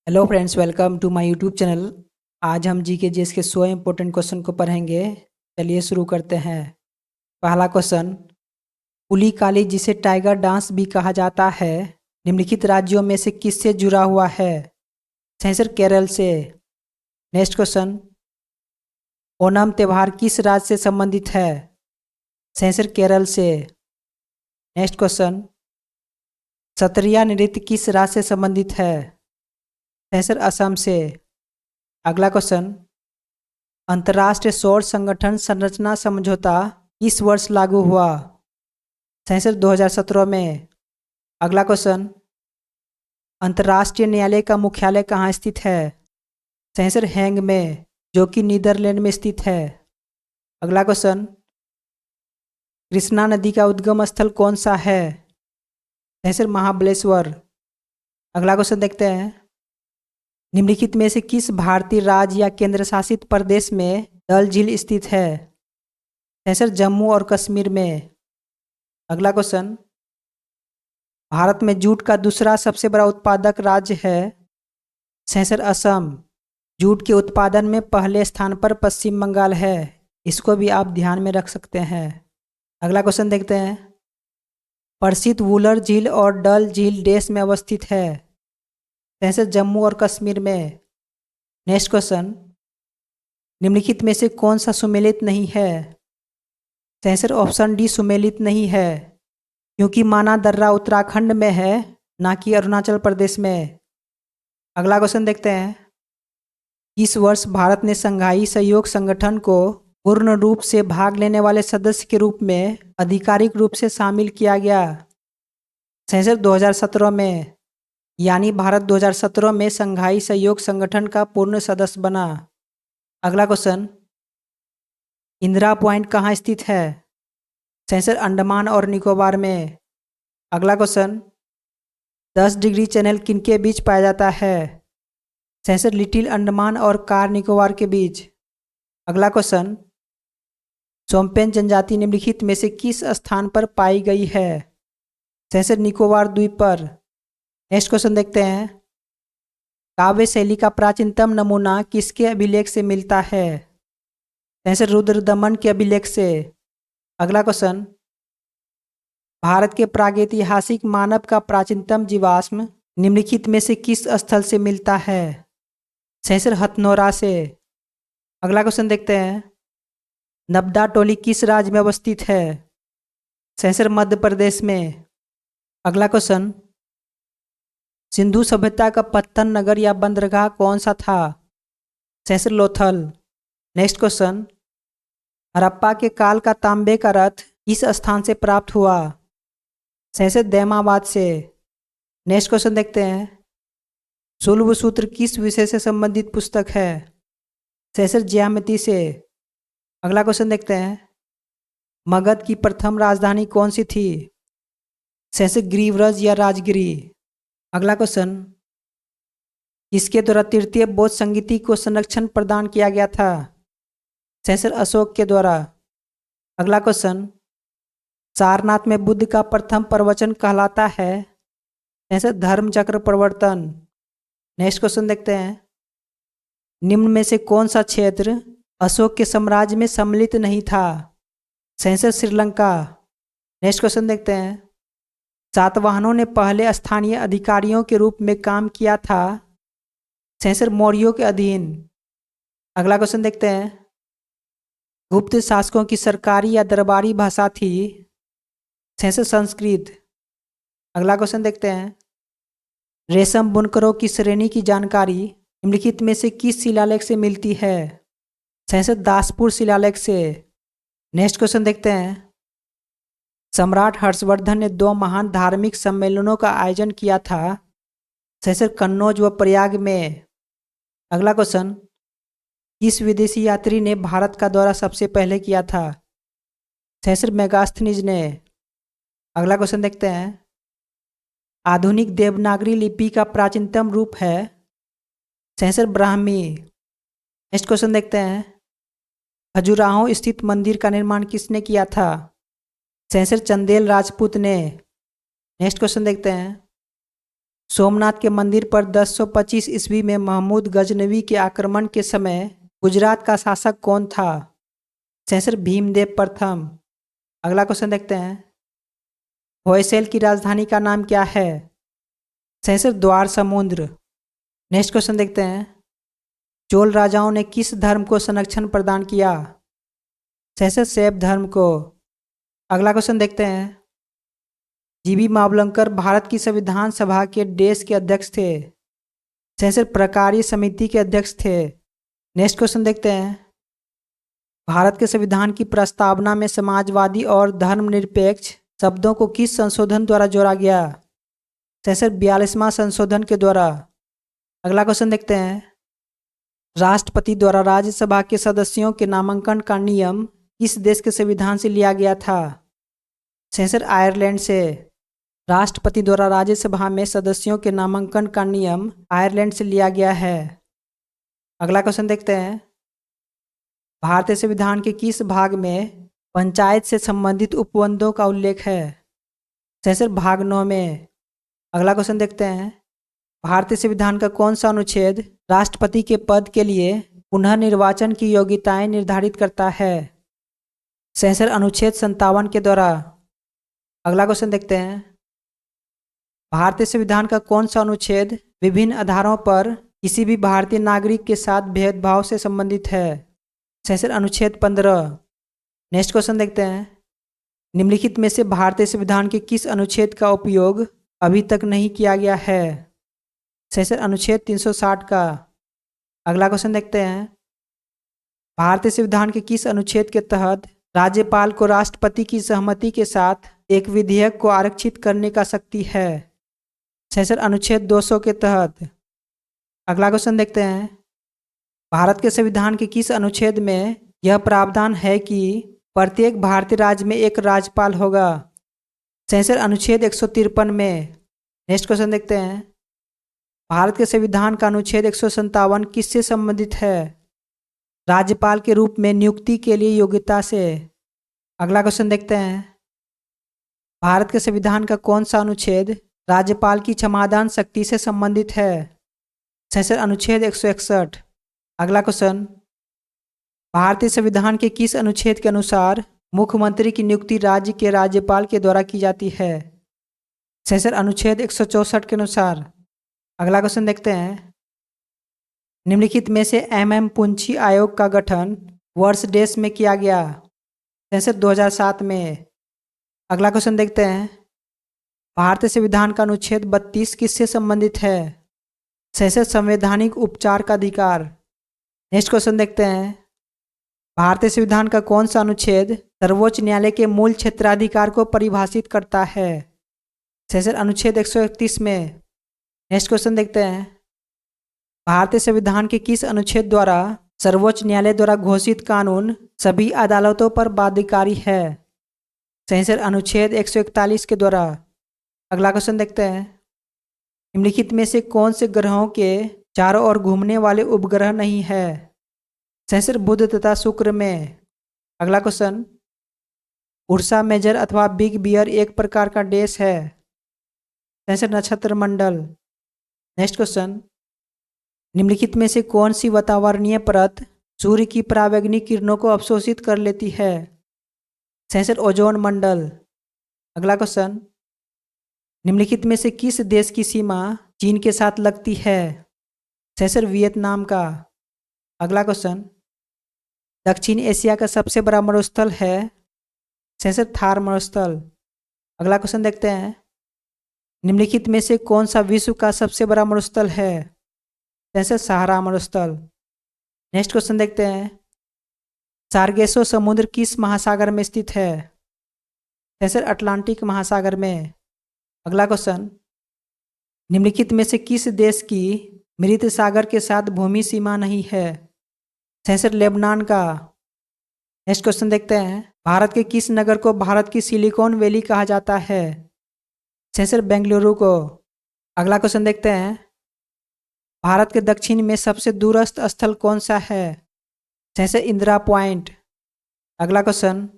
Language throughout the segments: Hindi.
Hello friends, welcome to my YouTube channel. आज हम जी के जीएस के 100 इम्पोर्टेंट क्वेश्चन को पढ़ेंगे। चलिए शुरू करते हैं। पहला क्वेश्चन, पुली काली जिसे टाइगर डांस भी कहा जाता है, निम्नलिखित राज्यों में से किससे जुड़ा हुआ है? सही आंसर केरल से। नेक्स्ट क्वेश्चन, ओणम त्यौहार किस राज्य से संबंधित है? सही आंसर केरल से। नेक्स्ट क्वेश्चन, सत्रिया नृत्य किस राज्य से संबंधित है? सही आंसर असम से। अगला क्वेश्चन, अंतर्राष्ट्रीय सौर संगठन संरचना समझौता किस वर्ष लागू हुआ? सही आंसर 2017 में। अगला क्वेश्चन, अंतर्राष्ट्रीय न्यायालय का मुख्यालय कहाँ स्थित है? सही आंसर हैंग में, जो कि नीदरलैंड में स्थित है। अगला क्वेश्चन, कृष्णा नदी का उद्गम स्थल कौन सा है? सही आंसर महाबलेश्वर। अगला क्वेश्चन देखते हैं, निम्नलिखित में से किस भारतीय राज्य या केंद्र शासित प्रदेश में डल झील स्थित है? सही आंसर जम्मू और कश्मीर में। अगला क्वेश्चन, भारत में जूट का दूसरा सबसे बड़ा उत्पादक राज्य है? सही आंसर असम। जूट के उत्पादन में पहले स्थान पर पश्चिम बंगाल है। इसको भी आप ध्यान में रख सकते हैं। अगला क्वेश्चन देखते हैं, प्रसिद्ध वुलर झील और डल झील देश में अवस्थित है? सही आंसर जम्मू और कश्मीर में। नेक्स्ट क्वेश्चन, निम्नलिखित में से कौन सा सुमेलित नहीं है? सही आंसर ऑप्शन डी सुमेलित नहीं है, क्योंकि माना दर्रा उत्तराखंड में है, ना कि अरुणाचल प्रदेश में। अगला क्वेश्चन देखते हैं, इस वर्ष भारत ने संघाई सहयोग संगठन को पूर्ण रूप से भाग लेने वाले सदस्य के रूप में आधिकारिक रूप से शामिल किया गया? सही आंसर 2017 में, यानी भारत 2017 में संघाई सहयोग संगठन का पूर्ण सदस्य बना। अगला क्वेश्चन, इंदिरा पॉइंट कहाँ स्थित है? सही आंसर अंडमान और निकोबार में। अगला क्वेश्चन, 10 डिग्री चैनल किनके बीच पाया जाता है? सही आंसर लिटिल अंडमान और कार निकोबार के बीच। अगला क्वेश्चन, सोम्पेन जनजाति निम्नलिखित में से किस स्थान पर पाई गई है? सही आंसर निकोबार द्वीप पर। नेक्स्ट क्वेश्चन देखते हैं, काव्य शैली का प्राचीनतम नमूना किसके अभिलेख से मिलता है? सही आंसर रुद्रदमन के अभिलेख से। अगला क्वेश्चन, भारत के प्रागैतिहासिक मानव का प्राचीनतम जीवाश्म निम्नलिखित में से किस स्थल से मिलता है? सही आंसर हथनोरा से। अगला क्वेश्चन देखते हैं, नब्दा टोली किस राज्य में अवस्थित है? सही आंसर मध्य प्रदेश में। अगला क्वेश्चन, सिंधु सभ्यता का पत्तन नगर या बंदरगाह कौन सा था? सही answer Lothal. Next question, Harappa के काल का तांबे का रथ किस स्थान से प्राप्त हुआ? सही आंसर दैमाबाद से। नेक्स्ट क्वेश्चन देखते हैं, शुल्ब सूत्र किस विषय से संबंधित पुस्तक है? सही आंसर ज्यामिति से। अगला क्वेश्चन देखते हैं, मगध की प्रथम राजधानी कौन सी थी? सही आंसर गिरिव्रज या राजगिरी। अगला क्वेश्चन, किसके द्वारा तृतीय बौद्ध संगीति को संरक्षण प्रदान किया गया था? सही आंसर अशोक के द्वारा। अगला क्वेश्चन, सारनाथ में बुद्ध का प्रथम प्रवचन कहलाता है? सही आंसर धर्म चक्र प्रवर्तन। नेक्स्ट क्वेश्चन देखते हैं, निम्न में से कौन सा क्षेत्र अशोक के साम्राज्य में सम्मिलित नहीं था? सही आंसर श्रीलंका। नेक्स्ट क्वेश्चन देखते हैं, सातवाहनों ने पहले स्थानीय अधिकारियों के रूप में काम किया था? सही आंसर मौर्यों के अधीन। अगला क्वेश्चन देखते हैं, गुप्त शासकों की सरकारी या दरबारी भाषा थी? सही आंसर संस्कृत। अगला क्वेश्चन देखते हैं, रेशम बुनकरों की श्रेणी की जानकारी निम्नलिखित में से किस शिलालेख से मिलती है? सही आंसर दासपुर शिलालेख से। नेक्स्ट क्वेश्चन देखते हैं, सम्राट हर्षवर्धन ने 2 महान धार्मिक सम्मेलनों का आयोजन किया था? सही आंसर कन्नौज व प्रयाग में। अगला क्वेश्चन, किस विदेशी यात्री ने भारत का दौरा सबसे पहले किया था? सही आंसर मेगास्थनीज ने। अगला क्वेश्चन देखते हैं, आधुनिक देवनागरी लिपि का प्राचीनतम रूप है? सही आंसर ब्राह्मी। नेक्स्ट क्वेश्चन देखते हैं, खजुराहो स्थित मंदिर का निर्माण किसने किया था? सही आंसर चंदेल राजपूत ने। नेक्स्ट क्वेश्चन देखते हैं, सोमनाथ के मंदिर पर 1025 ईस्वी में महमूद गजनवी के आक्रमण के समय गुजरात का शासक कौन था? सेंसर भीमदेव प्रथम। अगला क्वेश्चन देखते हैं। होयसेल की राजधानी का नाम क्या है? सेंसर द्वार समुद्र। नेक्स्ट क्वेश्चन देखते हैं। चोल राजाओं ने किस धर्म को संरक्षण प्रदान किया? सेंसर शैव धर्म को। अगला क्वेश्चन देखते हैं। जीबी मावलंकर भारत की संविधान सभा के देश के अध्यक्ष थे। सेंसर प्रकार्य समिति के अध्यक्ष थे। नेक्स्ट क्वेश्चन देखते हैं। भारत के संविधान की प्रस्तावना में समाजवादी और धर्मनिरपेक्ष शब्दों को किस संशोधन द्वारा जोड़ा गया? सेंसर 42वां संशोधन के द्वारा। अगला क्वेश्चन देखते हैं। राष्ट्रपति द्वारा राज्यसभा के सदस्यों के नामांकन का नियम किस देश के संविधान से लिया गया था? सेंसर आयरलैंड से। राष्ट्रपति द्वारा राज्यसभा में सदस्यों के नामांकन का नियम आयरलैंड से लिया गया है। अगला क्वेश्चन देखते हैं। भारतीय संविधान के किस भाग में पंचायत से संबंधित उपबंधों का उल्लेख है? सेंसर भाग 9 में। अगला क्वेश्चन देखते हैं। भारतीय संविधान का कौन सा अनुच्छेद राष्ट्रपति के पद के लिए पुनः निर्वाचन की योग्यताएं निर्धारित करता है? सेंसर अनुच्छेद 57 के द्वारा। अगला क्वेश्चन देखते हैं। भारतीय संविधान का कौन सा अनुच्छेद विभिन्न आधारों पर किसी भी भारतीय नागरिक के साथ भेदभाव से संबंधित है? सेंसर अनुच्छेद 15। नेक्स्ट क्वेश्चन देखते हैं। निम्नलिखित में से भारतीय संविधान के किस अनुच्छेद का उपयोग अभी तक नहीं किया गया है? सेंसर अनुच्छेद 360 का। अगला क्वेश्चन देखते हैं। भारतीय संविधान के किस अनुच्छेद के तहत राज्यपाल को राष्ट्रपति की सहमति के साथ एक विधेयक को आरक्षित करने का शक्ति है? सेंसर अनुच्छेद 200 के तहत। अगला क्वेश्चन देखते हैं। भारत के संविधान के किस अनुच्छेद में यह प्रावधान है कि प्रत्येक भारतीय राज्य में एक राज्यपाल होगा? सेंसर अनुच्छेद 153 में। नेक्स्ट क्वेश्चन देखते हैं। भारत के संविधान का अनुच्छेद 157 किससे संबंधित है? राज्यपाल के रूप में नियुक्ति के लिए योग्यता से। अगला क्वेश्चन देखते हैं। भारत के संविधान का कौन सा अनुच्छेद राज्यपाल की क्षमादान शक्ति से संबंधित है? सेंसर अनुच्छेद 161। अगला क्वेश्चन। भारतीय संविधान के किस अनुच्छेद के अनुसार मुख्यमंत्री की नियुक्ति राज्य के राज्यपाल के द्वारा की जाती है? सेंसर अनुच्छेद 164 के अनुसार। अगला क्वेश्चन देखते हैं। निम्नलिखित में से पुंछी आयोग का गठन वर्ष देश में किया गया? सेंसर 2007 में। अगला क्वेश्चन देखते हैं। भारतीय संविधान का अनुच्छेद 32 किससे संबंधित है? सेंसर संवैधानिक उपचार का अधिकार। नेक्स्ट क्वेश्चन देखते हैं। भारतीय संविधान का कौन सा अनुच्छेद सर्वोच्च न्यायालय के मूल क्षेत्राधिकार को परिभाषित करता है? सेंसर अनुच्छेद 131 में। नेक्स्ट क्वेश्चन देखते हैं। भारतीय संविधान के किस अनुच्छेद द्वारा सर्वोच्च न्यायालय द्वारा घोषित कानून सभी अदालतों पर बाध्यकारी है? सेंसर अनुच्छेद 141 के द्वारा। अगला क्वेश्चन देखते हैं। निम्नलिखित में से कौन से ग्रहों के चारों ओर घूमने वाले उपग्रह नहीं है? सेंसर बुध तथा शुक्र में। अगला क्वेश्चन। उर्सा मेजर अथवा बिग बियर एक प्रकार का देश है? सेंसर नक्षत्र मंडल। Next question. निम्नलिखित में से कौन सी वातावरणीय परत सूर्य की परावैंगनिक किरणों को अवशोषित कर लेती है? सेंसर ओजोन मंडल। अगला क्वेश्चन। निम्नलिखित में से किस देश की सीमा चीन के साथ लगती है? सेंसर वियतनाम का। अगला क्वेश्चन। दक्षिण एशिया का सबसे बड़ा मरुस्थल है? सेंसर थार मरुस्थल। अगला क्वेश्चन देखते हैं। निम्नलिखित में से कौन सा विश्व का सबसे बड़ा मरुस्थल है? सेंसर सहारा मरुस्थल। नेक्स्ट क्वेश्चन देखते हैं। सार्गेसो समुद्र किस महासागर में स्थित है? सेंसर अटलांटिक महासागर में। अगला क्वेश्चन। निम्नलिखित में से किस देश की मृत सागर के साथ भूमि सीमा नहीं है? सेंसर लेबनान का। नेक्स्ट क्वेश्चन देखते हैं। भारत के किस नगर को भारत की सिलिकॉन वैली कहा जाता है? सेंसर बेंगलुरु को। अगला क्वेश्चन देखते हैं। भारत के दक्षिण में सबसे दूरस्थ स्थल कौन सा है? Sensor Indira point. अगला क्वेश्चन।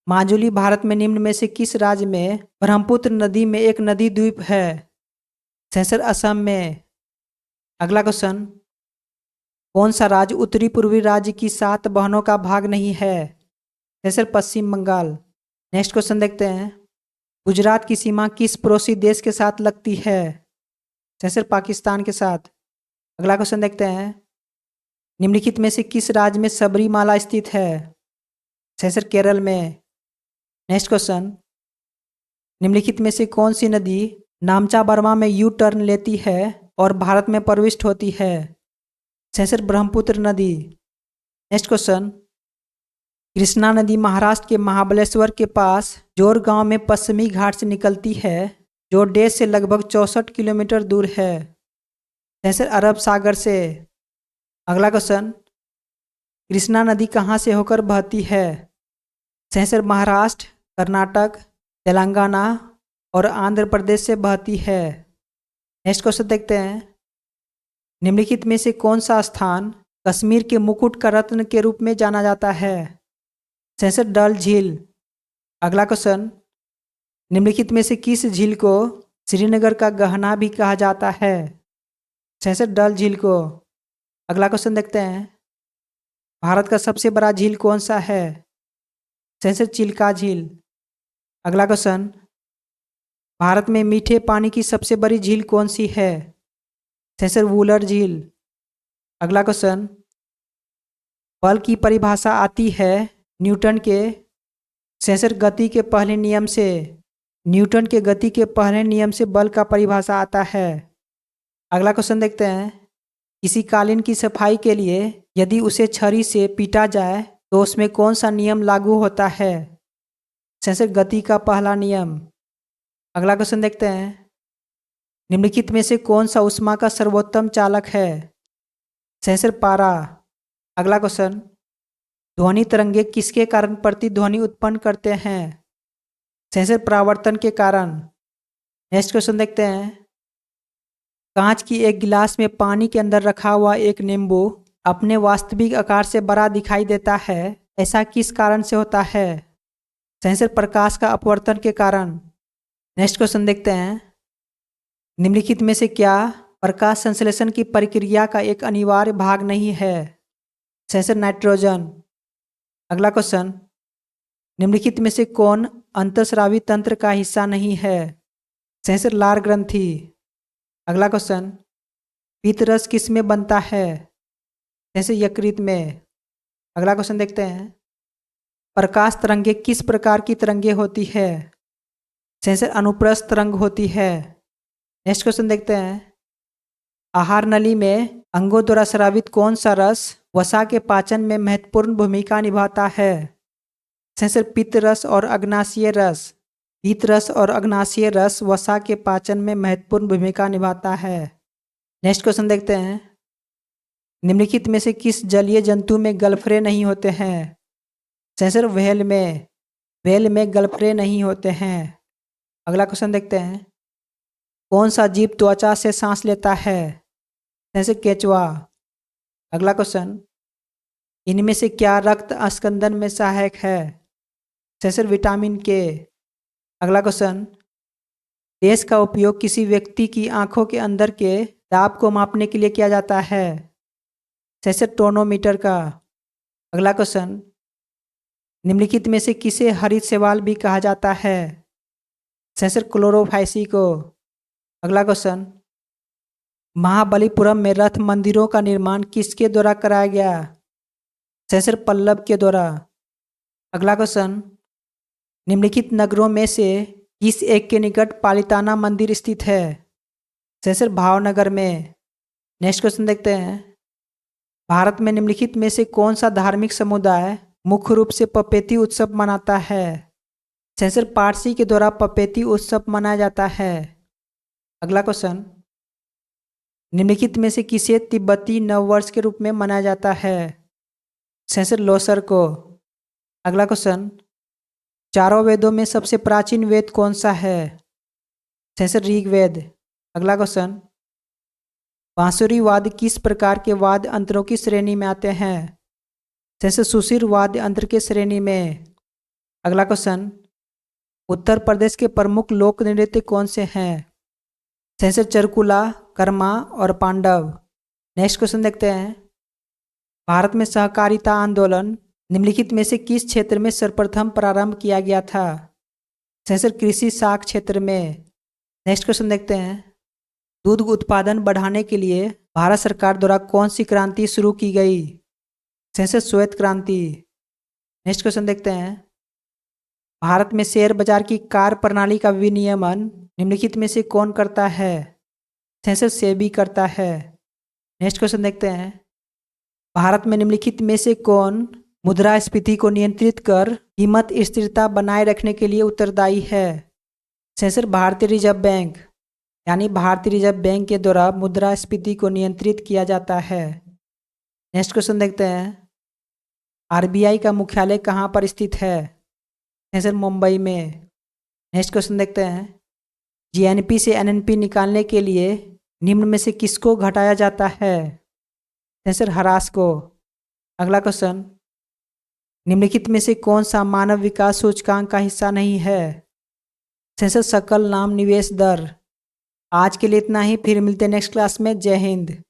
माजुली भारत में निम्न में से किस राज्य में ब्रह्मपुत्र नदी में एक नदी द्वीप है? सेंसर असम में। अगला क्वेश्चन, कौन सा राज्य उत्तरी पूर्वी राज्य की 7 बहनों का भाग नहीं है? सेंसर पश्चिम बंगाल। नेक्स्ट क्वेश्चन देखते हैं, गुजरात की सीमा किस पड़ोसी देश के साथ लगती है? सेंसर पाकिस्तान के साथ। अगला क्वेश्चन देखते हैं, निम्नलिखित में से किस राज्य में सबरीमाला स्थित है? सेंसर केरल में। नेक्स्ट क्वेश्चन, निम्नलिखित में से कौन सी नदी नामचा बर्मा में यू टर्न लेती है और भारत में प्रविष्ट होती है? सेंसर ब्रह्मपुत्र नदी। नेक्स्ट क्वेश्चन, कृष्णा नदी महाराष्ट्र के महाबलेश्वर के पास जोर गांव में पश्चिमी घाट से निकलती है जो देश से लगभग 64 किलोमीटर दूर है। सेंसर अरब सागर से। अगला क्वेश्चन, कृष्णा नदी कहाँ से होकर बहती है? सेंसर महाराष्ट्र, कर्नाटक, तेलंगाना और आंध्र प्रदेश से बहती है। नेक्स्ट क्वेश्चन देखते हैं, निम्नलिखित में से कौन सा स्थान कश्मीर के मुकुट का रत्न के रूप में जाना जाता है? सेंसर डल झील। अगला क्वेश्चन, निम्नलिखित में से किस झील को श्रीनगर का गहना भी कहा जाता है? सेंसर डल झील को। अगला क्वेश्चन देखते हैं, भारत का सबसे बड़ा झील कौन सा है? सेंसर चिल्का झील। अगला क्वेश्चन, भारत में मीठे पानी की सबसे बड़ी झील कौन सी है? सेंसर वुलर झील। अगला क्वेश्चन, बल की परिभाषा आती है न्यूटन के सेंसर गति के पहले नियम से। न्यूटन के गति के पहले नियम से बल का परिभाषा आता है। अगला क्वेश्चन देखते हैं, किसी कालीन की सफाई के लिए यदि उसे छड़ी से पीटा जाए तो उसमें कौन सा नियम लागू होता है? सेंसर गति का पहला नियम। अगला क्वेश्चन देखते हैं, निम्नलिखित में से कौन सा ऊष्मा का सर्वोत्तम चालक है? सेंसर पारा। अगला क्वेश्चन, ध्वनि तरंगे किसके कारण प्रतिध्वनि उत्पन्न करते हैं? सेंसर परावर्तन के कारण। नेक्स्ट क्वेश्चन देखते हैं, कांच की एक गिलास में पानी के अंदर रखा हुआ एक नींबू अपने वास्तविक आकार से बड़ा दिखाई देता है, ऐसा किस कारण से होता है? सेंसर प्रकाश का अपवर्तन के कारण। नेक्स्ट क्वेश्चन देखते हैं, निम्नलिखित में से क्या प्रकाश संश्लेषण की प्रक्रिया का एक अनिवार्य भाग नहीं है? Sensor nitrogen. अगला क्वेश्चन, निम्नलिखित में से कौन अंतःस्रावी तंत्र का हिस्सा नहीं है? सेंसर लार ग्रंथि। अगला क्वेश्चन, पीतरस किस में बनता है? सेंसर यकृत में। अगला क्वेश्चन देखते हैं, प्रकाश तरंगे किस प्रकार की तरंगे होती है? सेंसर अनुप्रस्थ तरंग होती है। नेक्स्ट क्वेश्चन देखते हैं, आहार नली में अंगों द्वारा स्रावित कौन सा रस वसा के पाचन में महत्वपूर्ण भूमिका निभाता है? सेंसर पित्त रस और अग्नाशयी रस। पित्त रस और अग्नाशयी रस वसा के पाचन में महत्वपूर्ण भूमिका निभाता है। नेक्स्ट क्वेश्चन देखते हैं, निम्नलिखित में से किस जलीय जंतु में गलफरे नहीं होते हैं? सेंसर व्हेल में। व्हेल में गलफरे नहीं होते हैं। अगला क्वेश्चन देखते हैं, कौन सा जीव त्वचा से सांस लेता है? सेंसर केचुआ। अगला क्वेश्चन, इनमें से क्या रक्त अस्कंदन में सहायक है? सेंसर विटामिन के। अगला क्वेश्चन, गैस का उपयोग किसी व्यक्ति की आंखों के अंदर के दाब को मापने के लिए किया जाता है? सेंसर टोनोमीटर का। अगला क्वेश्चन, निम्नलिखित में से किसे हरित शैवाल भी कहा जाता है? सेंसर क्लोरोफाइसी को। अगला क्वेश्चन, महाबलीपुरम में रथ मंदिरों का निर्माण किसके द्वारा कराया गया? सेंसर पल्लव के द्वारा। अगला क्वेश्चन, निम्नलिखित नगरों में से किस एक के निकट पालिताना मंदिर स्थित है? सेंसर भावनगर में। नेक्स्ट क्वेश्चन देखते हैं, भारत में निम्नलिखित में से कौन सा धार्मिक समुदाय मुख्य रूप से पपेती उत्सव मनाता है? सेंसर पारसी के द्वारा पपेती उत्सव मनाया जाता है। अगला क्वेश्चन, निम्नलिखित में से किसे तिब्बती नववर्ष के रूप में मनाया जाता है? सेंसर लोसर को। अगला क्वेश्चन, चारों वेदों में सबसे प्राचीन वेद कौन सा है? सेंसर ऋग्वेद। अगला क्वेश्चन, बांसुरी वाद्य किस प्रकार के वाद्य यंत्रों की श्रेणी में आते हैं? सेंसर सुशिर वाद्य यंत्र के श्रेणी में। अगला क्वेश्चन, उत्तर प्रदेश के प्रमुख लोक नृत्य कौन से हैं? सेंसर चरकुला, कर्मा और पांडव। नेक्स्ट क्वेश्चन देखते हैं। भारत में सहकारिता आंदोलन निम्नलिखित में से किस क्षेत्र में सर्वप्रथम प्रारंभ किया गया था? सेंसर कृषि साख क्षेत्र में। नेक्स्ट क्वेश्चन देखते हैं। दूध उत्पादन बढ़ाने के लिए भारत सरकार द्वारा कौन सी क्रांति शुरू की गई? सेंसर श्वेत क्रांति। नेक्स्ट क्वेश्चन देखते हैं। भारत में शेयर बाजार की कार्य प्रणाली का विनियमन निम्नलिखित में से कौन करता है? सेंसर सेबी करता है। नेक्स्ट क्वेश्चन देखते हैं। भारत में निम्नलिखित में से कौन मुद्रास्फीति को नियंत्रित कर कीमत स्थिरता बनाए रखने के लिए उत्तरदायी है? सेंसर भारतीय रिजर्व बैंक। यानी भारतीय रिजर्व बैंक के द्वारा मुद्रास्फीति को नियंत्रित किया जाता है। नेक्स्ट क्वेश्चन देखते हैं। आरबीआई का मुख्यालय कहाँ पर स्थित है? सेंसर मुंबई में। नेक्स्ट क्वेश्चन देखते हैं। जीएनपी से एनएनपी निकालने के लिए निम्न में से किसको घटाया जाता है? सेंसर ह्रास को। अगला क्वेश्चन। निम्नलिखित में से कौन सा मानव विकास सूचकांक का हिस्सा नहीं है? सेंसर सकल नाम निवेश दर। आज के लिए इतना ही, फिर मिलते हैं नेक्स्ट क्लास में। जय हिंद।